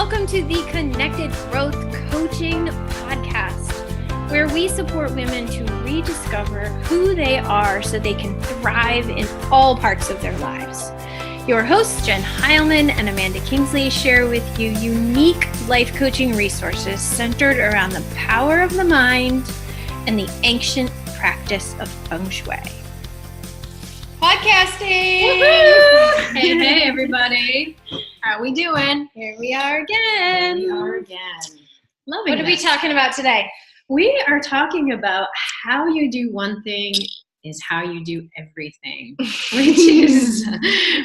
Welcome to the Connected Growth Coaching Podcast, where we support women to rediscover who they are so they can thrive in all parts of their lives. Your hosts, Jen Heilman and Amanda Kingsley, share with you unique life coaching resources centered around the power of the mind and the ancient practice of feng shui. Podcasting! Woohoo! Hey, everybody. How we doing? Here we are again. Loving What are we this. talking about today? We are talking about how you do one thing is how you do everything, which is,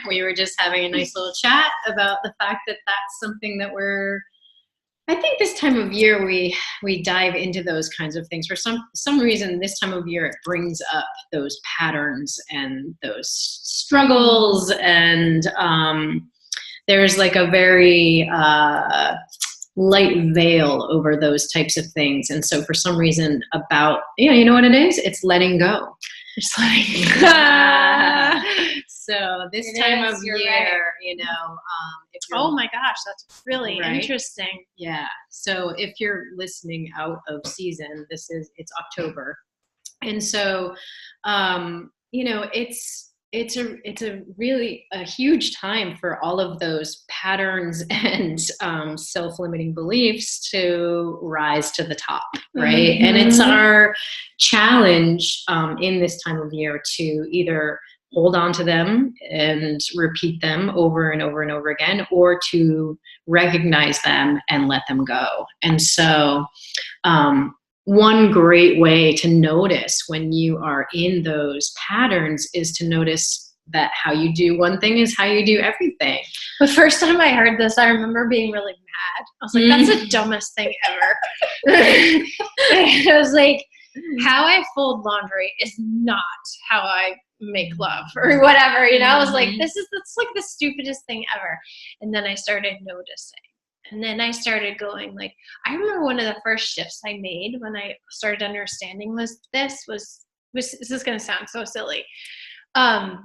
we were just having a nice little chat about the fact that that's something that I think this time of year we dive into those kinds of things. For some reason, this time of year it brings up those patterns and those struggles, and there's like a very light veil over those types of things. And so for some reason you know what it is? It's letting go. Just letting go. So this It time is, of you're year, right. if you're, Oh my gosh, that's really Right? interesting. yeah. So if you're listening out of season, it's October. And so, it's a really a huge time for all of those patterns and self-limiting beliefs to rise to the top, right? Mm-hmm. And it's our challenge in this time of year to either hold on to them and repeat them over and over and over again, or to recognize them and let them go. And so one great way to notice when you are in those patterns is to notice that how you do one thing is how you do everything. The first time I heard this, I remember being really mad. I was like, that's the dumbest thing ever. I was like, how I fold laundry is not how I make love or whatever. You know, I was like, that's like the stupidest thing ever. And then I started noticing. And then I started going like, I remember one of the first shifts I made when I started understanding this is going to sound so silly. Our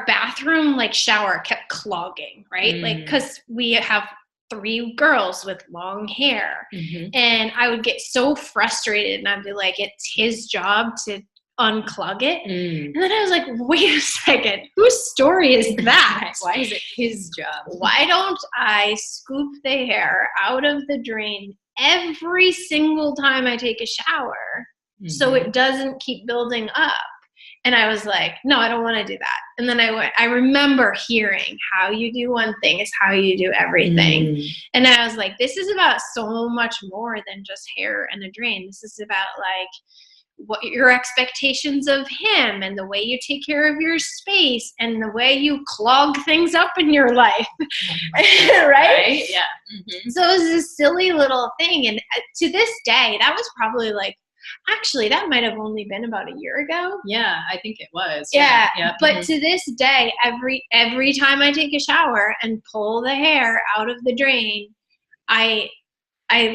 bathroom like shower kept clogging, right? Like, cause we have 3 girls with long hair, and I would get so frustrated and I'd be like, it's his job to unclog it. And then I was like, wait a second, whose story is that? Why is it his job? Why don't I scoop the hair out of the drain every single time I take a shower so it doesn't keep building up? And I was like, no, I don't want to do that. And then I remember hearing how you do one thing is how you do everything. And I was like, this is about so much more than just hair and a drain. This is about like what your expectations of him and the way you take care of your space and the way you clog things up in your life. Right? Yeah. So it was this silly little thing. And to this day, that was probably like, actually, that might have only been about a year ago. Yeah, I think it was. Yeah. But to this day, every time I take a shower and pull the hair out of the drain, I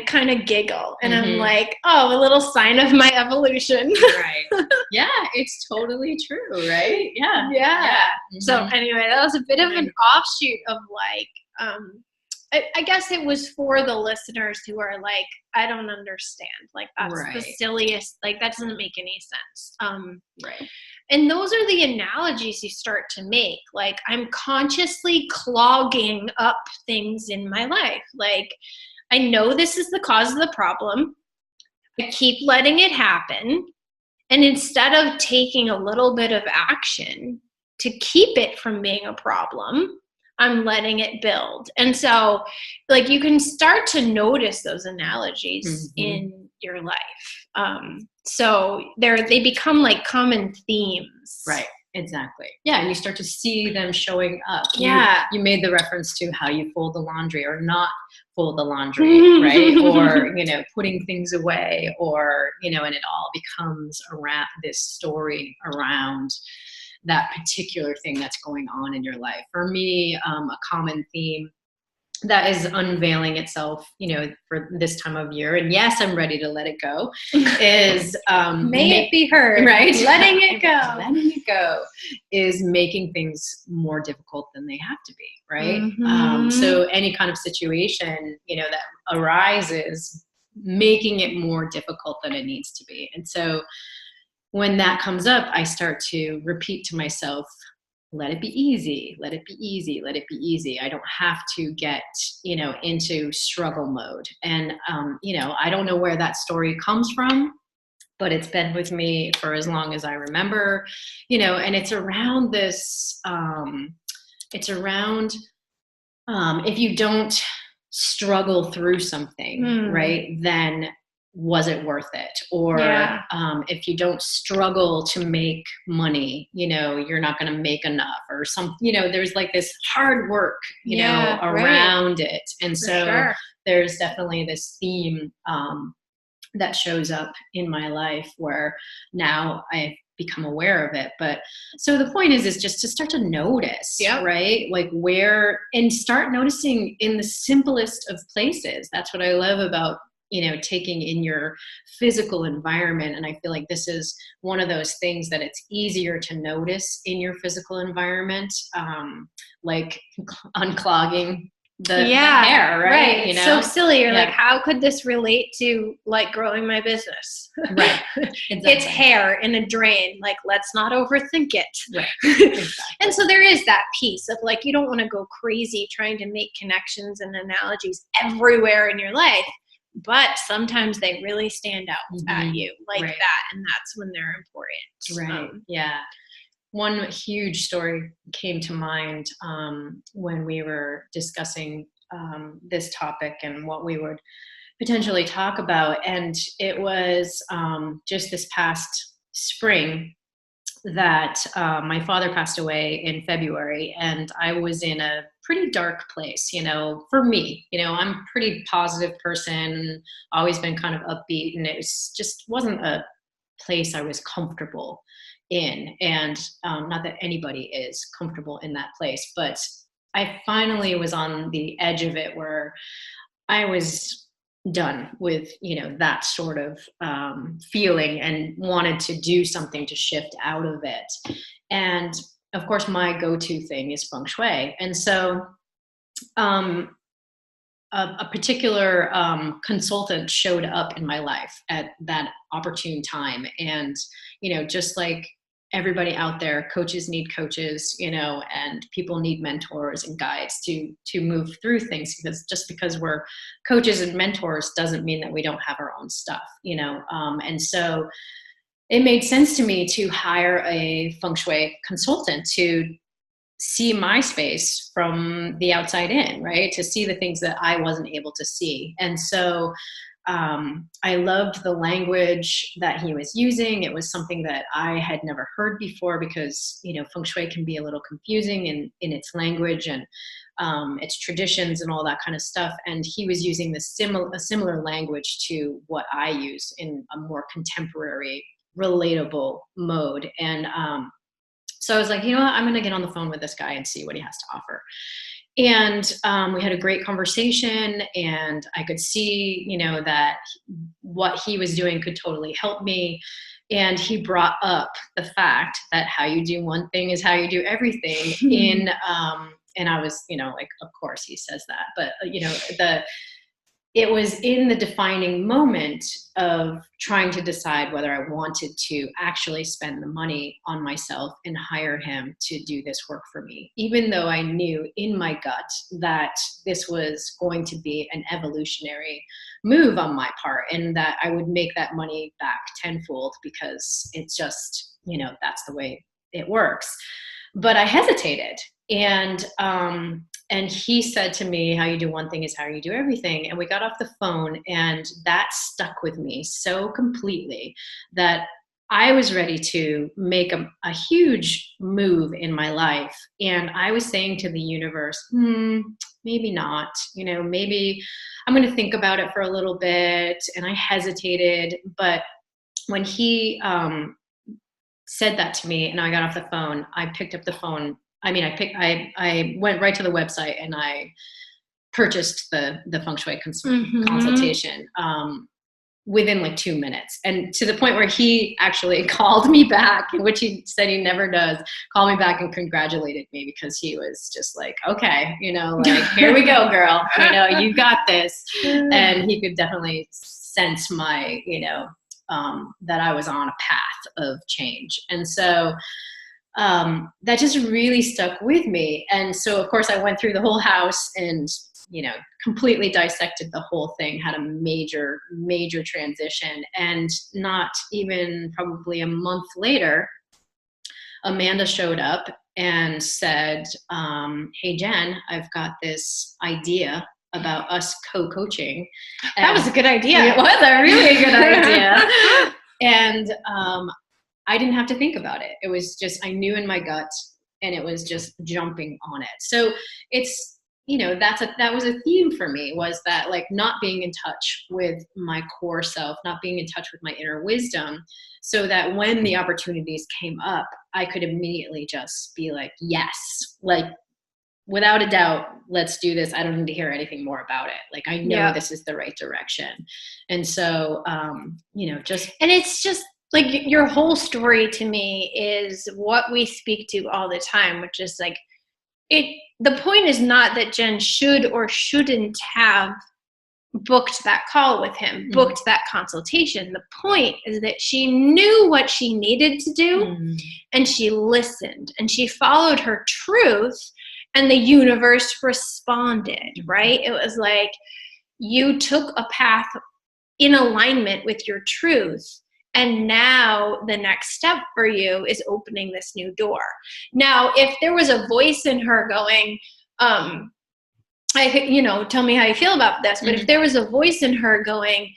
kind of giggle and I'm like, oh, a little sign of my evolution. Right. Yeah, it's totally true, right? Yeah. So anyway, that was a bit of an offshoot of like, I guess it was for the listeners who are like, I don't understand. Like, that's the silliest, like, that doesn't make any sense. Right. And those are the analogies you start to make. Like, I'm consciously clogging up things in my life. Like, I know this is the cause of the problem. I keep letting it happen. And instead of taking a little bit of action to keep it from being a problem, I'm letting it build. And so, like, you can start to notice those analogies in your life. So they become like common themes. Right. Exactly. Yeah. And you start to see them showing up. Yeah. You made the reference to how you fold the laundry or not fold the laundry, right? Or, putting things away, or, and it all becomes around this story around that particular thing that's going on in your life. For me, a common theme that is unveiling itself, for this time of year. And yes, I'm ready to let it go. Is May it be heard, right? Letting it go. Letting it go is making things more difficult than they have to be, right? Mm-hmm. So any kind of situation, that arises, making it more difficult than it needs to be. And so when that comes up, I start to repeat to myself, let it be easy, let it be easy, let it be easy. I don't have to get, into struggle mode. And, I don't know where that story comes from, but it's been with me for as long as I remember, and it's around this, if you don't struggle through something, right, then was it worth it? Or if you don't struggle to make money, you're not going to make enough, or there's like this hard work, around it. And so there's definitely this theme that shows up in my life where now I've become aware of it. But so the point is just to start to notice, right? Like and start noticing in the simplest of places. That's what I love about, taking in your physical environment. And I feel like this is one of those things that it's easier to notice in your physical environment, like unclogging the hair, right? So silly. You're like, how could this relate to like growing my business? Right. Exactly. It's hair in a drain. Like, let's not overthink it. Right. Exactly. And so there is that piece of like, you don't want to go crazy trying to make connections and analogies everywhere in your life, but sometimes they really stand out at you like that. And that's when they're important. Right. Yeah. One huge story came to mind when we were discussing this topic and what we would potentially talk about. And it was just this past spring that my father passed away in February, and I was in a pretty dark place, for me. I'm a pretty positive person, always been kind of upbeat, and it wasn't a place I was comfortable in. And not that anybody is comfortable in that place, but I finally was on the edge of it where I was done with, that sort of feeling, and wanted to do something to shift out of it. And of course, my go-to thing is feng shui. And so a particular consultant showed up in my life at that opportune time. And, just like everybody out there, coaches need coaches, and people need mentors and guides to move through things, because just because we're coaches and mentors doesn't mean that we don't have our own stuff, and so it made sense to me to hire a feng shui consultant to see my space from the outside in, right? To see the things that I wasn't able to see. And so I loved the language that he was using. It was something that I had never heard before, because, feng shui can be a little confusing in its language and its traditions and all that kind of stuff. And he was using a similar language to what I use in a more contemporary, relatable mode. And so I was like, you know what, I'm going to get on the phone with this guy and see what he has to offer. And we had a great conversation, and I could see, that what he was doing could totally help me. And he brought up the fact that how you do one thing is how you do everything. And I was, like, of course he says that, but, it was in the defining moment of trying to decide whether I wanted to actually spend the money on myself and hire him to do this work for me, even though I knew in my gut that this was going to be an evolutionary move on my part, and that I would make that money back tenfold, because it's just, that's the way it works. But I hesitated. And he said to me, how you do one thing is how you do everything. And we got off the phone, and that stuck with me so completely that I was ready to make a huge move in my life. And I was saying to the universe, maybe not, maybe I'm going to think about it for a little bit. And I hesitated. But when he said that to me and I got off the phone, I picked up the phone. I went right to the website, and I purchased the feng shui consultation within like 2 minutes, and to the point where he actually called me back, which he said he never does, called me back and congratulated me, because he was just like, okay, you know, like, here we go, girl, you know, you got this. And he could definitely sense my, you know, that I was on a path of change. And so that just really stuck with me. And so of course I went through the whole house and, you know, completely dissected the whole thing, had a major transition. And not even probably a month later, Amanda showed up and said, hey, Jen, I've got this idea about us co-coaching. That was a good idea. It was a really good idea. And I didn't have to think about it. It was just, I knew in my gut, and it was just jumping on it. So it's, you know, that was a theme for me, was that, like, not being in touch with my core self, not being in touch with my inner wisdom, so that when the opportunities came up, I could immediately just be like, yes, like, without a doubt, let's do this. I don't need to hear anything more about it. Like, I know this is the right direction. And so, you know, and it's just like, your whole story to me is what we speak to all the time, which is like, the point is not that Jen should or shouldn't have booked that call with him, booked that consultation. The point is that she knew what she needed to do, and she listened, and she followed her truth, and the universe responded, right? It was like, you took a path in alignment with your truth. And now the next step for you is opening this new door. Now, if there was a voice in her going, you know, tell me how you feel about this. But if there was a voice in her going,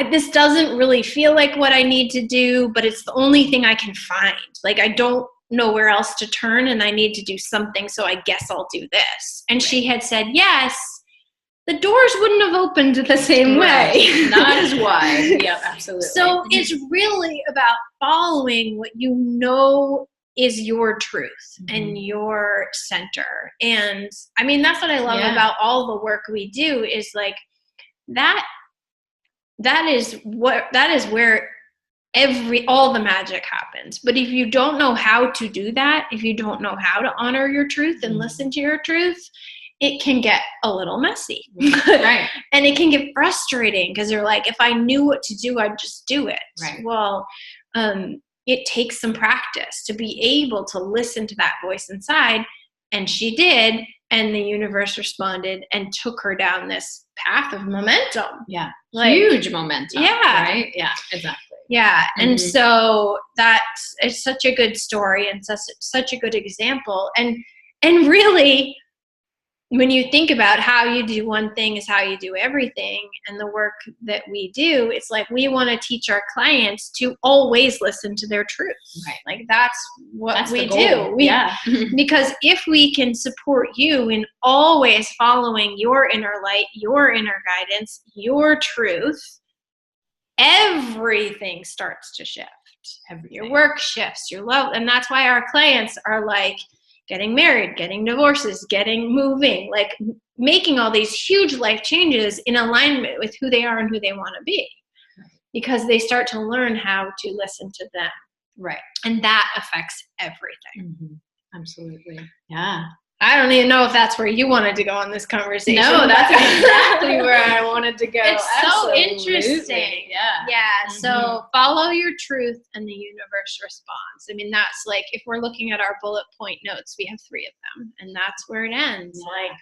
this doesn't really feel like what I need to do, but it's the only thing I can find. Like, I don't know where else to turn, and I need to do something, so I guess I'll do this. And she had said yes, the doors wouldn't have opened the same way. Not as wide. Yeah, absolutely. So it's really about following what you know is your truth and your center. And I mean, that's what I love about all the work we do, is like, that is where all the magic happens. But if you don't know how to do that, if you don't know how to honor your truth and listen to your truth, it can get a little messy. Right. And it can get frustrating, because you're like, if I knew what to do, I'd just do it. Right. Well, it takes some practice to be able to listen to that voice inside. And she did. And the universe responded and took her down this path of momentum. Yeah. Like, huge momentum. Yeah. Right? Yeah, exactly. Yeah. And so it's such a good story, and such a good example. And really, when you think about how you do one thing is how you do everything, and the work that we do, it's like, we want to teach our clients to always listen to their truth. Right. Like, that's what we do. Because if we can support you in always following your inner light, your inner guidance, your truth, everything starts to shift. Your work shifts, your love. And that's why our clients are like, getting married, getting divorces, moving, like making all these huge life changes in alignment with who they are and who they want to be, because they start to learn how to listen to them. Right. And that affects everything. Absolutely. Yeah. I don't even know if that's where you wanted to go on this conversation. No, that's exactly where I wanted to go. It's Absolutely. so interesting. Yeah. Yeah. So follow your truth, and the universe responds. I mean, that's like, if we're looking at our bullet point notes, we have 3 of them, and that's where it ends. Yeah. Like,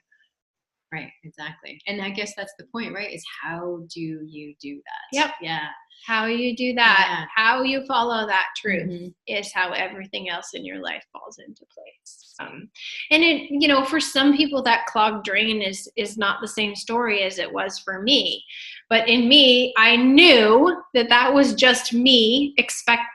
right. Exactly. And I guess that's the point, right? Is how do you do that? Yep. Yeah. How you do that, how you follow that truth is how everything else in your life falls into place. And it, you know, for some people, that clogged drain is not the same story as it was for me. But in me, I knew that was just me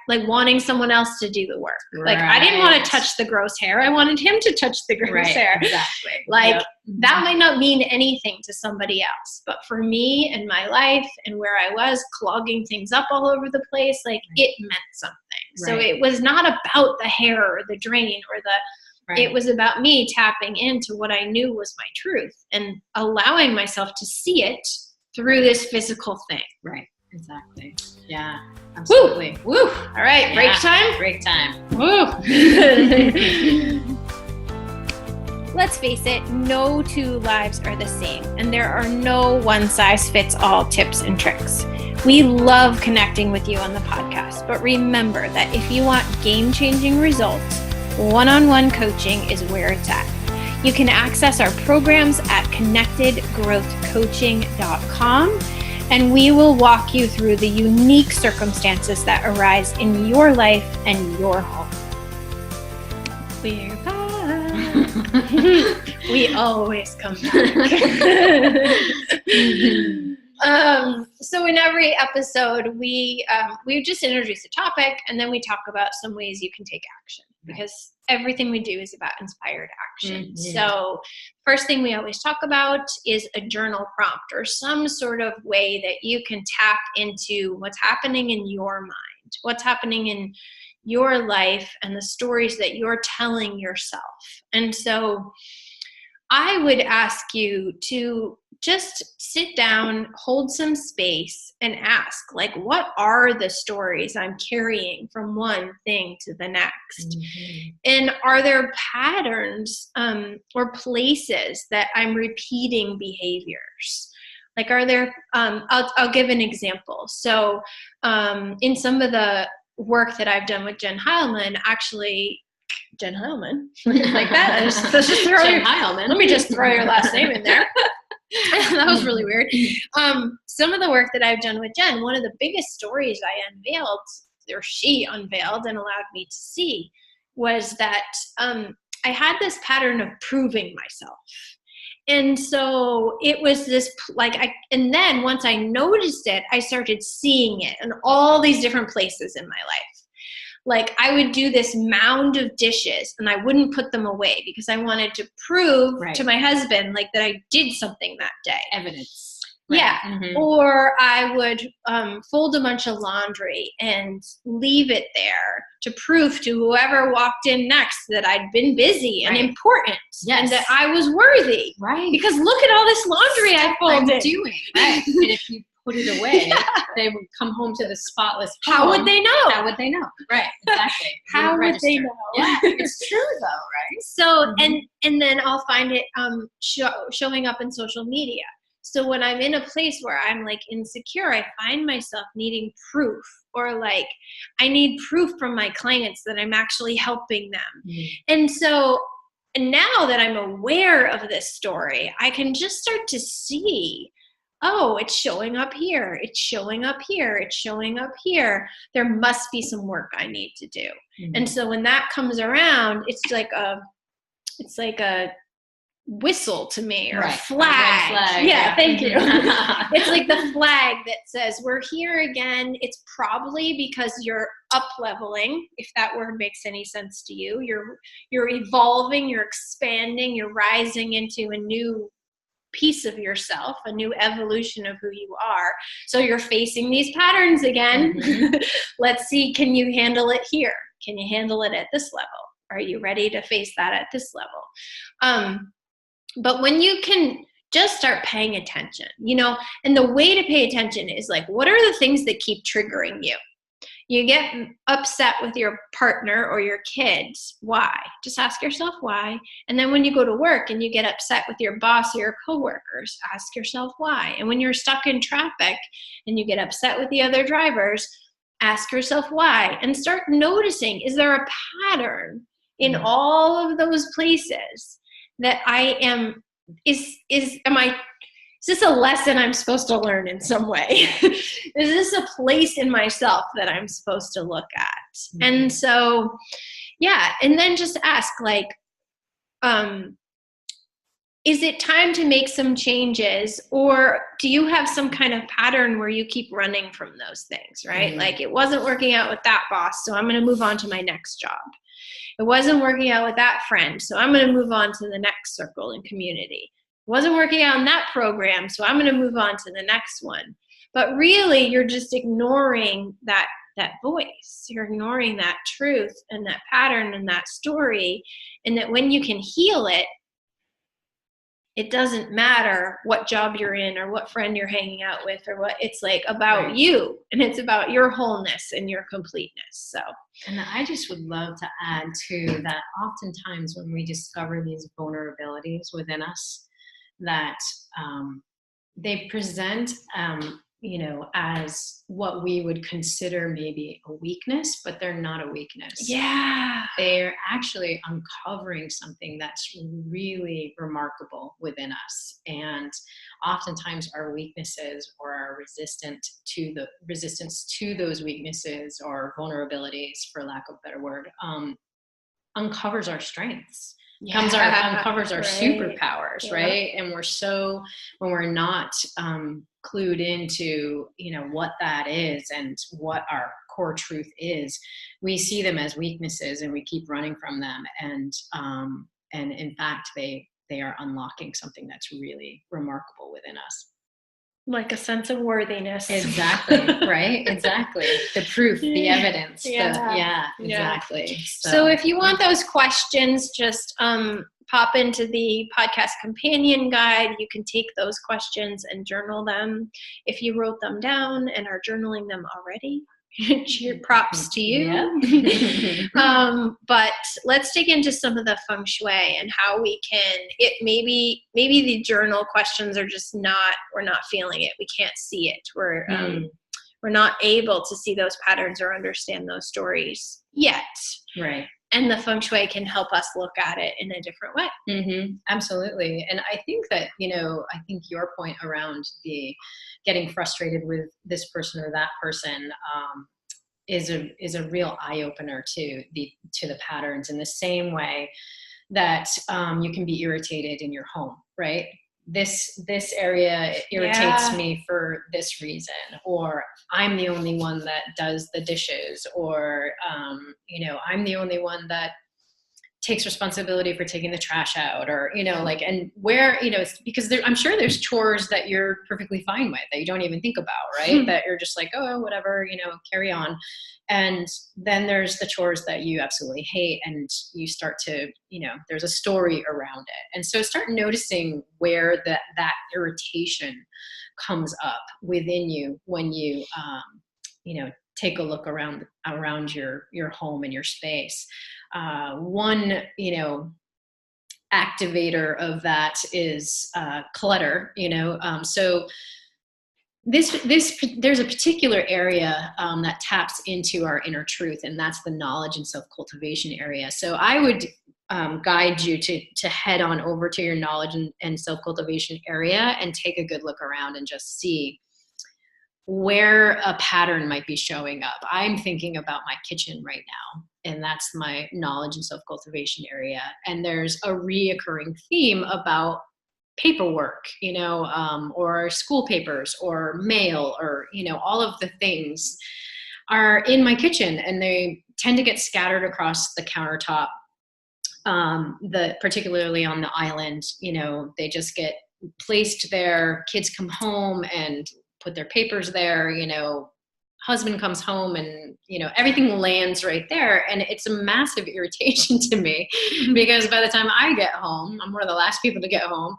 wanting someone else to do the work. Right. Like, I didn't want to touch the gross hair. I wanted him to touch the gross hair. Exactly. Like, that might not mean anything to somebody else, but for me and my life and where I was clogging things up all over the place, like, it meant something. So it was not about the hair or the drain or Right. It was about me tapping into what I knew was my truth and allowing myself to see it through this physical thing. Right. Exactly. Yeah. Absolutely. Woo! All right. Break time? Break time. Woo! Let's face it, no two lives are the same, and there are no one-size-fits-all tips and tricks. We love connecting with you on the podcast, but remember that if you want game-changing results, one-on-one coaching is where it's at. You can access our programs at connectedgrowthcoaching.com, and we will walk you through the unique circumstances that arise in your life and your home. We're back. We always come back. So in every episode, we just introduce a topic, and then we talk about some ways you can take action, because everything we do is about inspired action. Mm-hmm. So first thing we always talk about is a journal prompt or some sort of way that you can tap into what's happening in your mind, what's happening in your life and the stories that you're telling yourself. And so I would ask you to just sit down, hold some space, and ask, like, what are the stories I'm carrying from one thing to the next? Mm-hmm. And are there patterns or places that I'm repeating behaviors? Like, are there, I'll give an example. So in some of the work that I've done with Jen Heilman, actually, Jen Heilman, like that. Let's just throw Jen Heilman. Let me just throw your last name in there. That was really weird. Some of the work that I've done with Jen, one of the biggest stories I unveiled, or she unveiled and allowed me to see, was that I had this pattern of proving myself. And so it was this, and then once I noticed it, I started seeing it in all these different places in my life. Like, I would do this mound of dishes and I wouldn't put them away because I wanted to prove to my husband, like, that I did something that day. Evidence. Right. Yeah. Mm-hmm. Or I would fold a bunch of laundry and leave it there to prove to whoever walked in next that I'd been busy and important. Yes. And that I was worthy. Right. Because look at all this laundry I folded. I'm doing. Right. And if you put it away, they would come home to the spotless home. How would they know? How would they know? Right. Exactly. How would they know? Yeah. It's true though, right? So, and then I'll find it showing up in social media. So when I'm in a place where I'm like insecure, I find myself needing proof, or like I need proof from my clients that I'm actually helping them. And so now that I'm aware of this story, I can just start to see, oh, it's showing up here. It's showing up here. It's showing up here. There must be some work I need to do. And so when that comes around, it's like a whistle to me, or a flag. Yeah, thank you. It's like the flag that says we're here again. It's probably because you're up leveling, if that word makes any sense to you. You're evolving, you're expanding, you're rising into a new piece of yourself, a new evolution of who you are. So you're facing these patterns again. Let's see, can you handle it here? Can you handle it at this level? Are you ready to face that at this level? But when you can just start paying attention, and the way to pay attention is like, what are the things that keep triggering you? You get upset with your partner or your kids. Why? Just ask yourself why. And then when you go to work and you get upset with your boss or your coworkers, ask yourself why. And when you're stuck in traffic and you get upset with the other drivers, ask yourself why. And start noticing, is there a pattern in all of those places that is this a lesson I'm supposed to learn in some way? Is this a place in myself that I'm supposed to look at? And so, yeah, and then just ask, like, is it time to make some changes, or do you have some kind of pattern where you keep running from those things, right? Like, it wasn't working out with that boss, so I'm going to move on to my next job. It wasn't working out with that friend, so I'm going to move on to the next circle and community. It wasn't working out in that program, so I'm going to move on to the next one. But really, you're just ignoring that that voice. You're ignoring that truth and that pattern and that story. And that when you can heal it, it doesn't matter what job you're in or what friend you're hanging out with or what. It's like about Right. you, and it's about your wholeness and your completeness. So, And I just would love to add to that, oftentimes when we discover these vulnerabilities within us, that they present, as what we would consider maybe a weakness, but they're not a weakness. yeah. They're actually uncovering something that's really remarkable within us. And oftentimes our weaknesses, or our resistance to those weaknesses or vulnerabilities, for lack of a better word, uncovers our strengths. Uncovers our right. superpowers, Yeah. right? And when we're not clued into, what that is and what our core truth is, we see them as weaknesses and we keep running from them. And in fact, they are unlocking something that's really remarkable within us. Like a sense of worthiness. Exactly. Right. Exactly. The proof, the evidence. Yeah. Exactly. So if you want those questions, just pop into the podcast companion guide. You can take those questions and journal them. If you wrote them down and are journaling them already, cheer, props to you. Yeah. But let's dig into some of the feng shui and how we can, maybe the journal questions are just we're not feeling it. We can't see it. We're not able to see those patterns or understand those stories yet. Right. And the feng shui can help us look at it in a different way. Mm-hmm. Absolutely. And I think that, I think your point around the getting frustrated with this person or that person is a real eye opener to the patterns, in the same way that you can be irritated in your home, right? This area irritates me for this reason, or I'm the only one that does the dishes, or I'm the only one that takes responsibility for taking the trash out, or and where it's because I'm sure there's chores that you're perfectly fine with, that you don't even think about, right? That you're just like, oh, whatever, carry on. And then there's the chores that you absolutely hate, and you start to, there's a story around it. And so start noticing where that irritation comes up within you when you take a look around your home and your space. One activator of that is clutter. So there's a particular area that taps into our inner truth, and that's the knowledge and self-cultivation area. So I would guide you to head on over to your knowledge and self-cultivation area and take a good look around and just see where a pattern might be showing up. I'm thinking about my kitchen right now, and that's my knowledge and self-cultivation area. And there's a reoccurring theme about paperwork, or school papers or mail, or, all of the things are in my kitchen, and they tend to get scattered across the countertop. Particularly on the island, they just get placed there. Kids come home and put their papers there, husband comes home and, everything lands right there. And it's a massive irritation to me, because by the time I get home, I'm one of the last people to get home.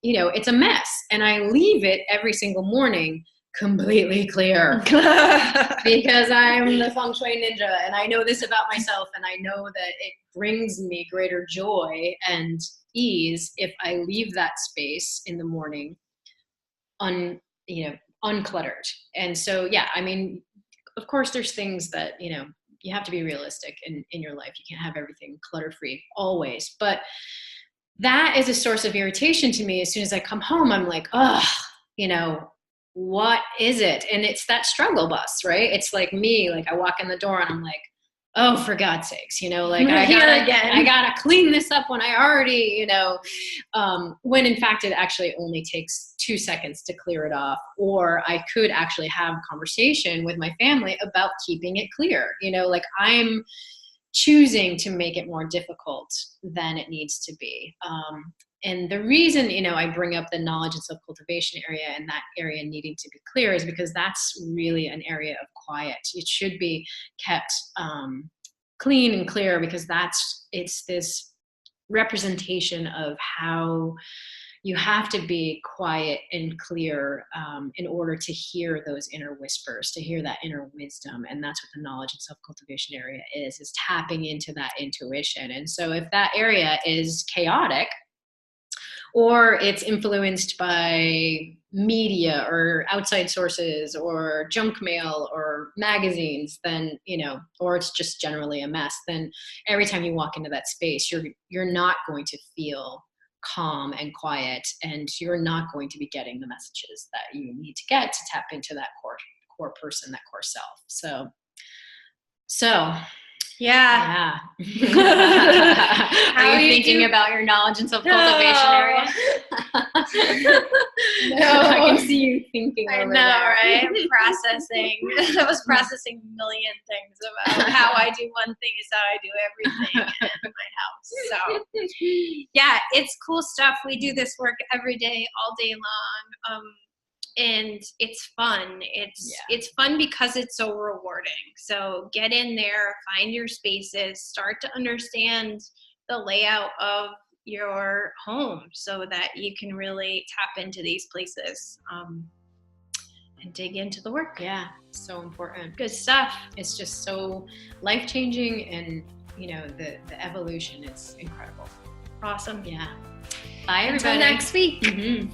It's a mess, and I leave it every single morning completely clear because I'm the feng shui ninja, and I know this about myself, and I know that it brings me greater joy and ease if I leave that space in the morning uncluttered. And so, of course there's things that, you have to be realistic in your life. You can't have everything clutter free always, but that is a source of irritation to me. As soon as I come home, I'm like, what is it? And it's that struggle bus, right? It's like me, like I walk in the door and I'm like, oh, for God's sakes, I gotta clean this up when I already, when in fact it actually only takes 2 seconds to clear it off. Or I could actually have a conversation with my family about keeping it clear. I'm choosing to make it more difficult than it needs to be. And the reason, I bring up the knowledge and self-cultivation area, and that area needing to be clear, is because that's really an area of quiet. It should be kept clean and clear, because it's this representation of how you have to be quiet and clear in order to hear those inner whispers, to hear that inner wisdom. And that's what the knowledge and self-cultivation area is tapping into that intuition. And so if that area is chaotic, or it's influenced by media or outside sources or junk mail or magazines, then, or it's just generally a mess, then every time you walk into that space, you're not going to feel calm and quiet, and you're not going to be getting the messages that you need to get to tap into that core person, that core self. So yeah. Are you thinking about your knowledge and self-cultivation area? No, I can see you thinking. I know, there. Right? I'm processing. I was processing a million things about how I do one thing is how I do everything in my house. So, yeah, it's cool stuff. We do this work every day, all day long. And it's fun. It's fun because it's so rewarding. So get in there, find your spaces, start to understand the layout of your home so that you can really tap into these places and dig into the work. Yeah, so important. Good stuff. It's just so life-changing, and the evolution is incredible. Awesome. Yeah. Bye, everybody. Until next week. Mm-hmm.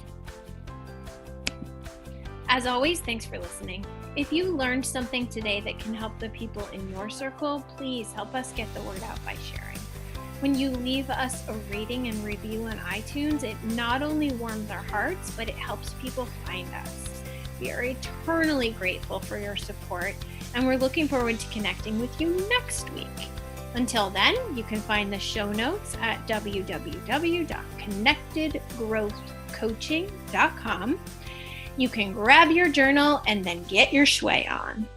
As always, thanks for listening. If you learned something today that can help the people in your circle, please help us get the word out by sharing. When you leave us a rating and review on iTunes, it not only warms our hearts, but it helps people find us. We are eternally grateful for your support, and we're looking forward to connecting with you next week. Until then, you can find the show notes at www.connectedgrowthcoaching.com. You can grab your journal and then get your shui on.